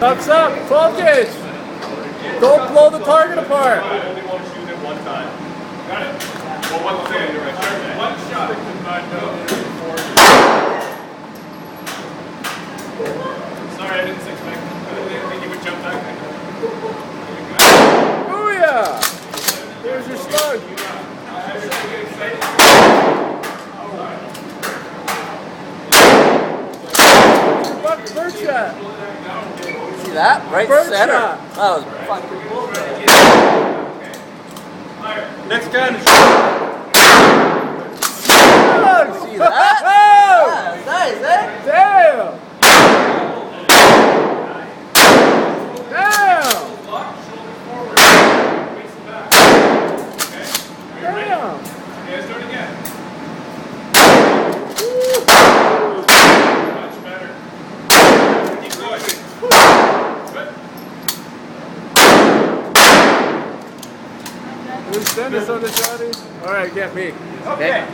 Ducks up, 12 gauge. Don't blow the target apart. I only want to shoot it one time. Got it? Well, one thing, you're right. One shot. Sorry, I didn't expect. I didn't think you would jump that quick. Booyah! Here's your slug. Bird shot. See that? Right Bird center. shot. That was fucking cool. Next gun. See that? Yeah, nice, eh? Damn! Damn! Damn! Okay, let's do it again. Much better. Keep going. Good. Who's send us on the Johnny? Alright, get me. Okay.